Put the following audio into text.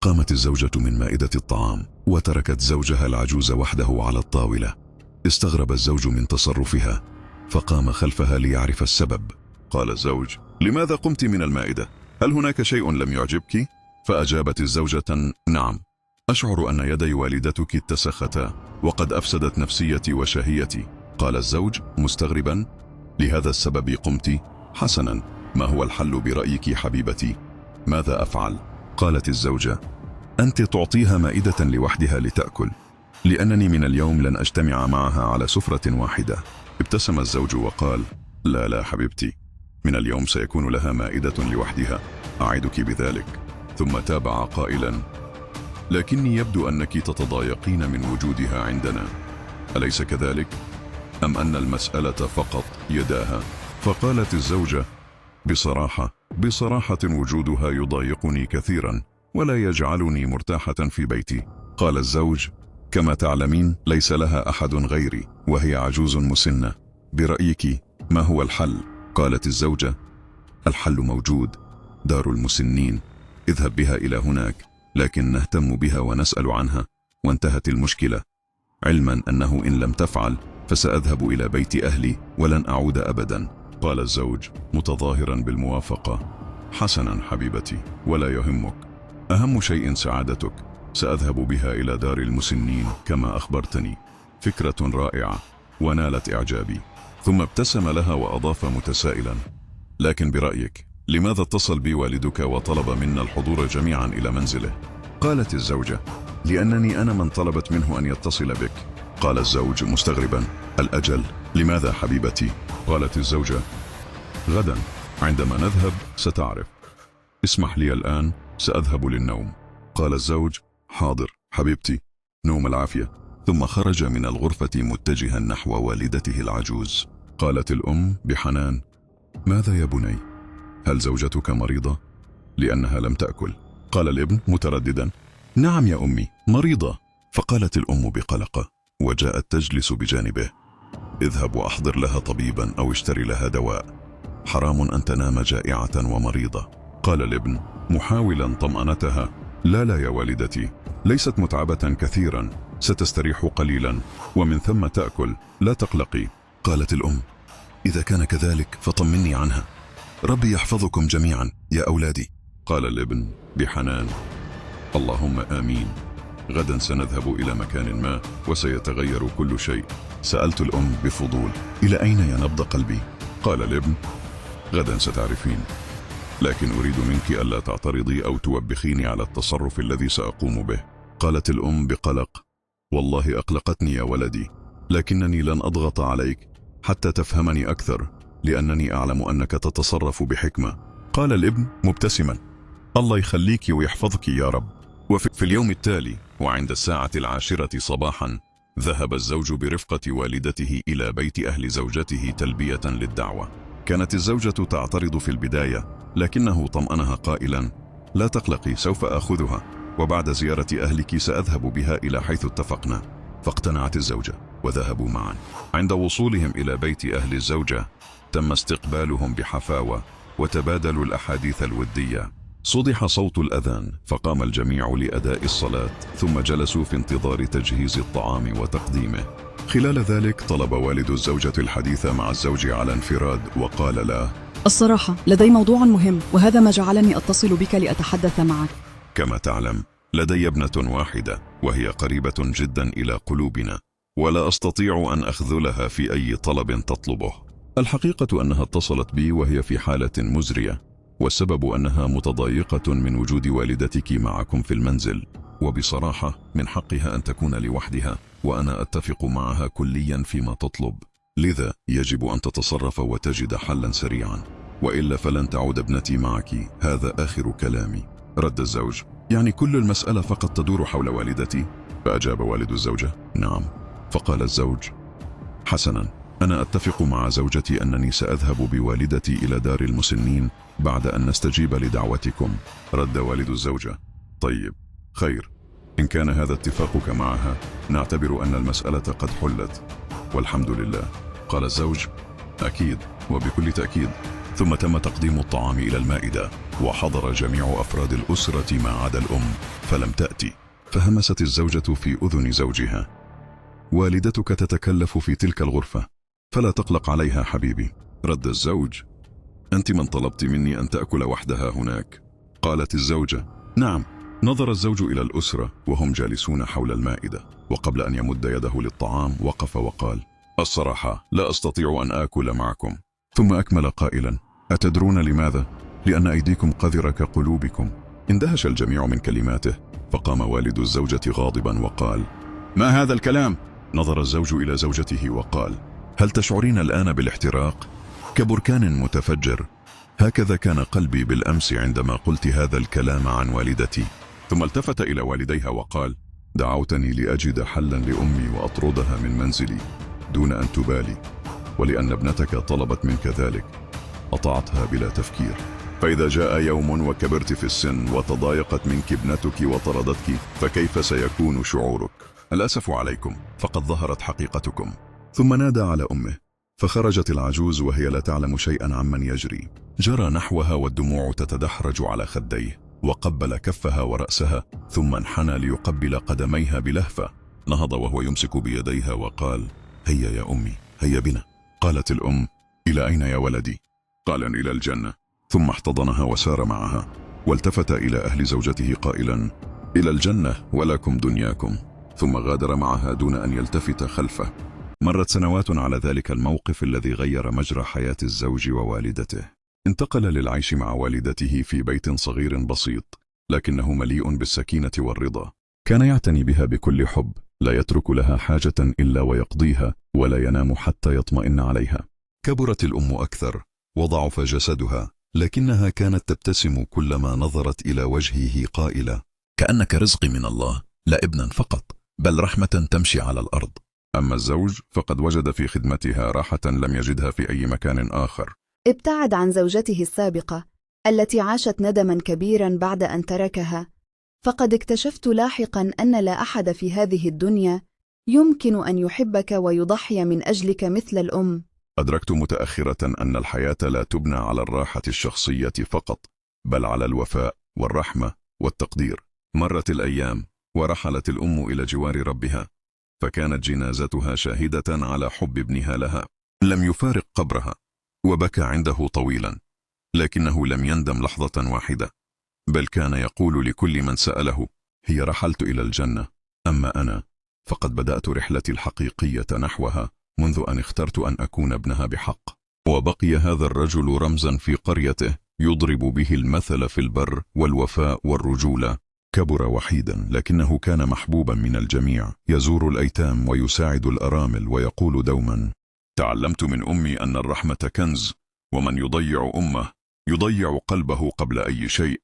قامت الزوجة من مائدة الطعام وتركت زوجها العجوز وحده على الطاولة. استغرب الزوج من تصرفها فقام خلفها ليعرف السبب. قال الزوج: لماذا قمت من المائدة؟ هل هناك شيء لم يعجبك؟ فأجابت الزوجة: نعم، أشعر أن يدي والدتك اتسختا وقد أفسدت نفسيتي وشهيتي. قال الزوج مستغربا: لهذا السبب قمت؟ حسنا، ما هو الحل برأيك حبيبتي؟ ماذا أفعل؟ قالت الزوجة: أنت تعطيها مائدة لوحدها لتأكل، لأنني من اليوم لن أجتمع معها على سفرة واحدة. ابتسم الزوج وقال: لا لا حبيبتي، من اليوم سيكون لها مائدة لوحدها، أعدك بذلك. ثم تابع قائلا: لكني يبدو أنك تتضايقين من وجودها عندنا، أليس كذلك؟ أم أن المسألة فقط يداها؟ فقالت الزوجة: بصراحة وجودها يضايقني كثيرا ولا يجعلني مرتاحة في بيتي. قال الزوج: كما تعلمين ليس لها أحد غيري وهي عجوز مسنة، برأيك ما هو الحل؟ قالت الزوجة: الحل موجود، دار المسنين، اذهب بها إلى هناك، لكن نهتم بها ونسأل عنها وانتهت المشكلة، علما أنه إن لم تفعل فسأذهب إلى بيت أهلي ولن أعود أبدا. قال الزوج متظاهرا بالموافقة: حسنا حبيبتي، ولا يهمك، أهم شيء سعادتك، سأذهب بها إلى دار المسنين كما أخبرتني، فكرة رائعة ونالت إعجابي. ثم ابتسم لها وأضاف متسائلا: لكن برأيك لماذا اتصل بي والدك وطلب منا الحضور جميعا إلى منزله؟ قالت الزوجة: لأنني أنا من طلبت منه أن يتصل بك. قال الزوج مستغربا: الأجل، لماذا حبيبتي؟ قالت الزوجة: غدا عندما نذهب ستعرف، اسمح لي الآن سأذهب للنوم. قال الزوج: حاضر حبيبتي، نوم العافية. ثم خرج من الغرفة متجها نحو والدته العجوز. قالت الأم بحنان: ماذا يا بني؟ هل زوجتك مريضة؟ لأنها لم تأكل. قال الابن مترددا: نعم يا أمي، مريضة. فقالت الأم بقلق وجاءت تجلس بجانبه: اذهب وأحضر لها طبيبا أو اشتري لها دواء، حرام أن تنام جائعة ومريضة. قال الابن محاولا طمأنتها: لا لا يا والدتي، ليست متعبة كثيرا، ستستريح قليلا ومن ثم تأكل، لا تقلقي. قالت الأم: إذا كان كذلك فطمني عنها، ربي يحفظكم جميعا يا أولادي. قال الابن بحنان: اللهم آمين، غدا سنذهب إلى مكان ما وسيتغير كل شيء. سألت الأم بفضول: إلى أين يا نبض قلبي؟ قال الابن: غدا ستعرفين، لكن أريد منك ألا تعترضي أو توبخيني على التصرف الذي سأقوم به. قالت الأم بقلق: والله أقلقتني يا ولدي، لكنني لن أضغط عليك حتى تفهمني أكثر، لأنني أعلم أنك تتصرف بحكمة. قال الابن مبتسما: الله يخليك ويحفظك يا رب. وفي اليوم التالي وعند الساعة 10 صباحا ذهب الزوج برفقة والدته إلى بيت أهل زوجته تلبية للدعوة. كانت الزوجة تعترض في البداية، لكنه طمأنها قائلا: لا تقلقي، سوف آخذها، وبعد زيارة أهلك سأذهب بها إلى حيث اتفقنا. فاقتنعت الزوجة وذهبوا معا. عند وصولهم إلى بيت أهل الزوجة تم استقبالهم بحفاوة وتبادلوا الأحاديث الودية. صدح صوت الأذان فقام الجميع لأداء الصلاة، ثم جلسوا في انتظار تجهيز الطعام وتقديمه. خلال ذلك طلب والد الزوجة الحديث مع الزوج على انفراد وقال له: الصراحة لدي موضوع مهم، وهذا ما جعلني أتصل بك لأتحدث معك. كما تعلم لدي ابنة واحدة وهي قريبة جدا إلى قلوبنا، ولا أستطيع أن أخذلها في أي طلب تطلبه. الحقيقة أنها اتصلت بي وهي في حالة مزرية، والسبب أنها متضايقة من وجود والدتك معكم في المنزل، وبصراحة من حقها أن تكون لوحدها، وأنا أتفق معها كليا فيما تطلب، لذا يجب أن تتصرف وتجد حلا سريعا، وإلا فلن تعود ابنتي معك، هذا آخر كلامي. رد الزوج: يعني كل المسألة فقط تدور حول والدتي؟ فأجاب والد الزوجة: نعم. فقال الزوج: حسنا، أنا أتفق مع زوجتي أنني سأذهب بوالدتي إلى دار المسنين بعد أن نستجيب لدعوتكم. رد والد الزوجة: طيب، خير، إن كان هذا اتفاقك معها نعتبر أن المسألة قد حلت، والحمد لله. قال الزوج: أكيد وبكل تأكيد. ثم تم تقديم الطعام إلى المائدة، وحضر جميع أفراد الأسرة ما عدا الأم، فلم تأتي. فهمست الزوجة في أذن زوجها: والدتك تتكلف في تلك الغرفة، فلا تقلق عليها حبيبي. رد الزوج: أنت من طلبت مني أن تأكل وحدها هناك؟ قالت الزوجة: نعم. نظر الزوج إلى الأسرة وهم جالسون حول المائدة، وقبل أن يمد يده للطعام وقف وقال: الصراحة لا أستطيع أن آكل معكم. ثم أكمل قائلا: أتدرون لماذا؟ لأن أيديكم قذرة كقلوبكم. اندهش الجميع من كلماته، فقام والد الزوجة غاضبا وقال: ما هذا الكلام؟ نظر الزوج إلى زوجته وقال: هل تشعرين الآن بالاحتراق؟ كبركان متفجر. هكذا كان قلبي بالأمس عندما قلت هذا الكلام عن والدتي. ثم التفت إلى والديها وقال: دعوتني لأجد حلا لأمي وأطردها من منزلي دون أن تبالي، ولأن ابنتك طلبت منك ذلك أطعتها بلا تفكير. فإذا جاء يوم وكبرت في السن وتضايقت منك ابنتك وطردتك، فكيف سيكون شعورك؟ الأسف عليكم، فقد ظهرت حقيقتكم. ثم نادى على أمه، فخرجت العجوز وهي لا تعلم شيئا عمن يجري. جرى نحوها والدموع تتدحرج على خديه، وقبل كفها ورأسها، ثم انحنى ليقبل قدميها بلهفة. نهض وهو يمسك بيديها وقال: هيا يا أمي، هيا بنا. قالت الأم: إلى أين يا ولدي؟ قال: إلى الجنة. ثم احتضنها وسار معها، والتفت إلى أهل زوجته قائلا: إلى الجنة ولكم دنياكم. ثم غادر معها دون أن يلتفت خلفه. مرت سنوات على ذلك الموقف الذي غير مجرى حياة الزوج ووالدته. انتقل للعيش مع والدته في بيت صغير بسيط، لكنه مليء بالسكينة والرضا. كان يعتني بها بكل حب، لا يترك لها حاجة إلا ويقضيها، ولا ينام حتى يطمئن عليها. كبرت الأم أكثر وضعف جسدها، لكنها كانت تبتسم كلما نظرت إلى وجهه قائلة: كأنك رزقي من الله، لا ابنا فقط، بل رحمة تمشي على الأرض. أما الزوج فقد وجد في خدمتها راحة لم يجدها في أي مكان آخر. ابتعد عن زوجته السابقة التي عاشت ندما كبيرا بعد أن تركها، فقد اكتشفت لاحقا أن لا أحد في هذه الدنيا يمكن أن يحبك ويضحي من أجلك مثل الأم. أدركت متأخرة أن الحياة لا تبنى على الراحة الشخصية فقط، بل على الوفاء والرحمة والتقدير. مرت الأيام ورحلت الأم إلى جوار ربها، فكانت جنازتها شاهدة على حب ابنها لها. لم يفارق قبرها، وبكى عنده طويلا، لكنه لم يندم لحظة واحدة، بل كان يقول لكل من سأله: هي رحلت إلى الجنة، أما أنا فقد بدأت رحلتي الحقيقية نحوها منذ أن اخترت أن أكون ابنها بحق. وبقي هذا الرجل رمزا في قريته، يضرب به المثل في البر والوفاء والرجولة. كبر وحيدا، لكنه كان محبوبا من الجميع، يزور الأيتام ويساعد الأرامل، ويقول دوما: تعلمت من أمي أن الرحمة كنز، ومن يضيع أمه يضيع قلبه قبل أي شيء.